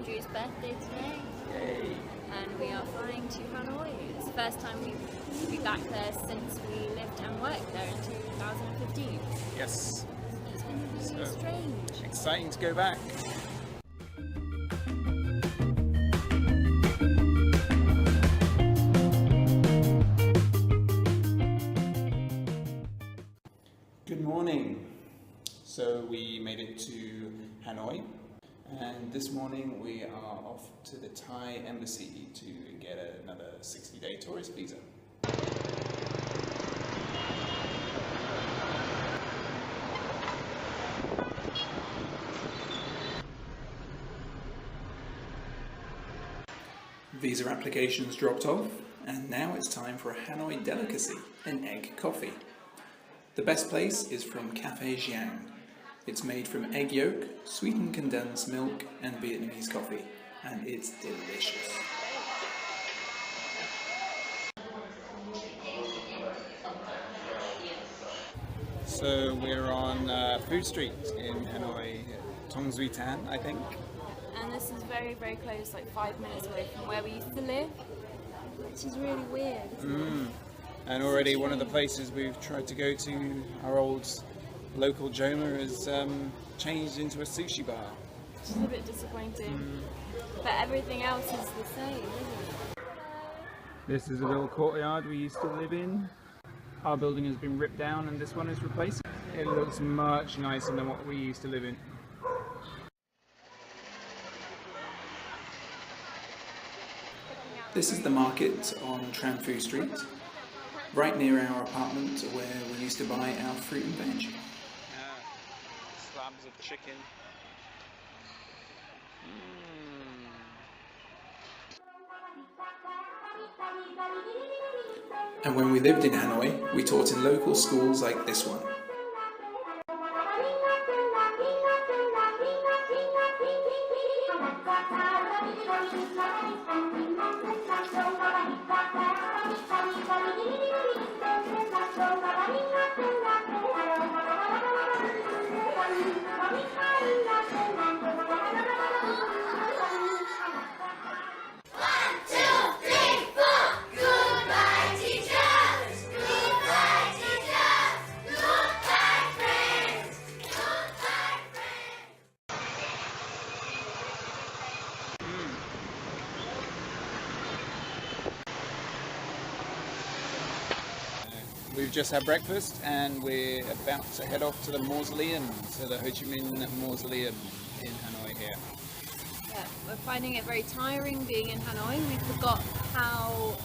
Andrew's birthday today. Yay. And we are flying to Hanoi. It's the first time we've been back there since we lived and worked there in 2015. Yes. It's been really strange. Exciting to go back. Good morning. So we made it to Hanoi, and this morning we are off to the Thai embassy to get another 60-day tourist visa. Visa applications dropped off, and now it's time for a Hanoi delicacy, an egg coffee. The best place is from Cafe Giang. It's made from egg yolk, sweetened condensed milk and Vietnamese coffee, and it's delicious. So we're on Food Street in Hanoi, Tong Duy Tan, I think. And this is very, very close, like 5 minutes away from where we used to live, which is really weird, isn't it? And already one of the places we've tried to go to, our old local Joma, has changed into a sushi bar. Which is a bit disappointing. But everything else is the same, isn't it? This is a little courtyard we used to live in. Our building has been ripped down and this one is replaced. It looks much nicer than what we used to live in. This is the market on Tram Phu Street, right near our apartment where we used to buy our fruit and veg. Slabs of chicken. And when we lived in Hanoi, we taught in local schools like this one. We've just had breakfast and we're about to head off to the mausoleum, to the Ho Chi Minh Mausoleum in Hanoi here. Yeah, we're finding it very tiring being in Hanoi. We forgot how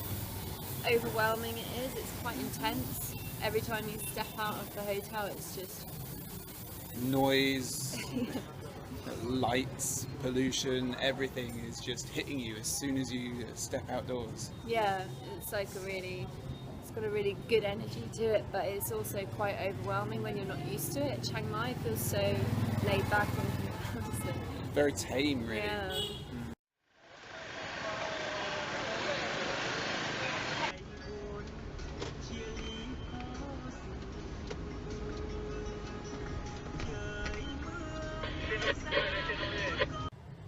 overwhelming it is. It's quite intense. Every time you step out of the hotel, it's just noise, lights, pollution, everything is just hitting you as soon as you step outdoors. Yeah, it's like it's got a really good energy to it, but it's also quite overwhelming when you're not used to it. Chiang Mai feels so laid back in comparison. Very tame, really. Yeah.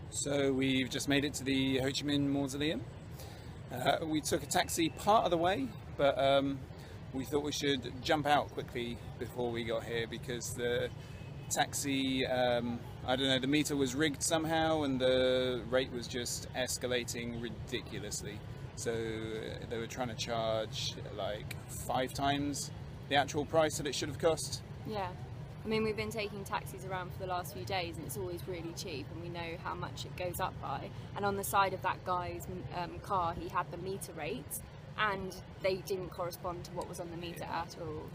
So we've just made it to the Ho Chi Minh Mausoleum. We took a taxi part of the way, but we thought we should jump out quickly before we got here because the taxi, I don't know, the meter was rigged somehow and the rate was just escalating ridiculously. So they were trying to charge like 5 times the actual price that it should have cost. Yeah. I mean, we've been taking taxis around for the last few days and it's always really cheap and we know how much it goes up by. And on the side of that guy's car, he had the meter rates and they didn't correspond to what was on the meter at all.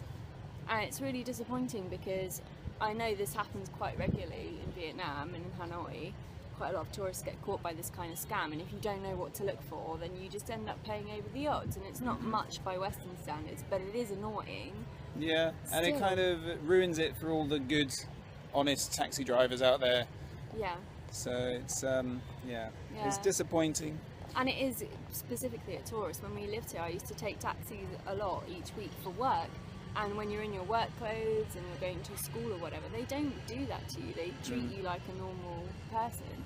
And it's really disappointing because I know this happens quite regularly in Vietnam and in Hanoi. Quite a lot of tourists get caught by this kind of scam, and if you don't know what to look for, then you just end up paying over the odds, and it's not much by Western standards, but it is annoying. Yeah, and it kind of ruins it for all the good, honest taxi drivers out there. Yeah. So it's, it's disappointing. And it is specifically a tourist. When we lived here, I used to take taxis a lot each week for work. And when you're in your work clothes and you're going to school or whatever, they don't do that to you. They treat you like a normal person.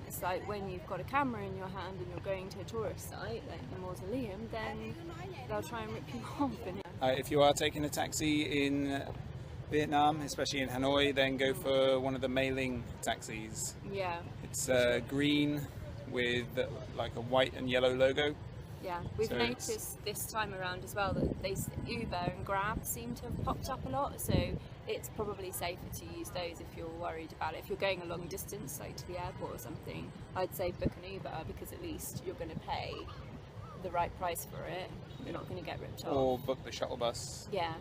It's like when you've got a camera in your hand and you're going to a tourist site like the mausoleum, then they'll try and rip you off. If you are taking a taxi in Vietnam, especially in Hanoi, then go for one of the mailing taxis. Yeah. It's green with like a white and yellow logo. Yeah, we've So noticed this time around as well that Uber and Grab seem to have popped up a lot, so it's probably safer to use those if you're worried about it. If you're going a long distance, like to the airport or something, I'd say book an Uber, because at least you're going to pay the right price for it. You're not going to get ripped off. Or book the shuttle bus. Yeah.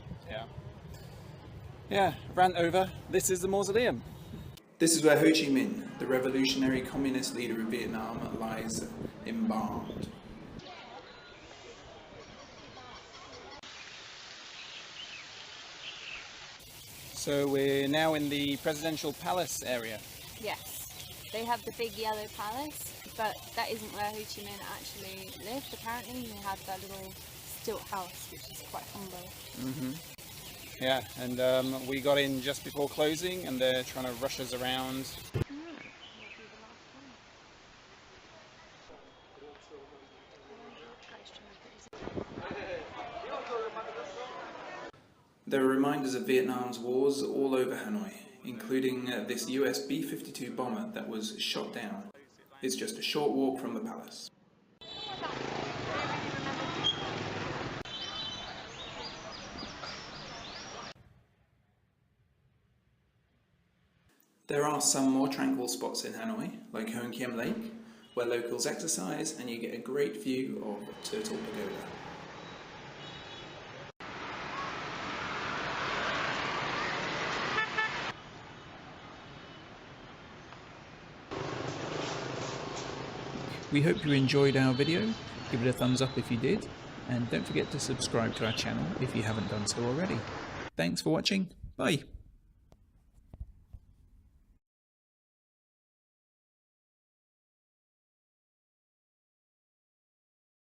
Yeah, rant over. This is the mausoleum. This is where Ho Chi Minh, the revolutionary communist leader of Vietnam, lies embalmed. So we're now in the presidential palace area. Yes. They have the big yellow palace, but that isn't where Ho Chi Minh actually lived. Apparently he had that little stilt house, which is quite humble. Yeah, and we got in just before closing, and they're trying to rush us around. There are reminders of Vietnam's wars all over Hanoi, including this US B-52 bomber that was shot down. It's just a short walk from the palace. There are some more tranquil spots in Hanoi, like Hon Kiem Lake, where locals exercise and you get a great view of Turtle Pagoda. We hope you enjoyed our video. Give it a thumbs up if you did, and don't forget to subscribe to our channel if you haven't done so already. Thanks for watching. Bye.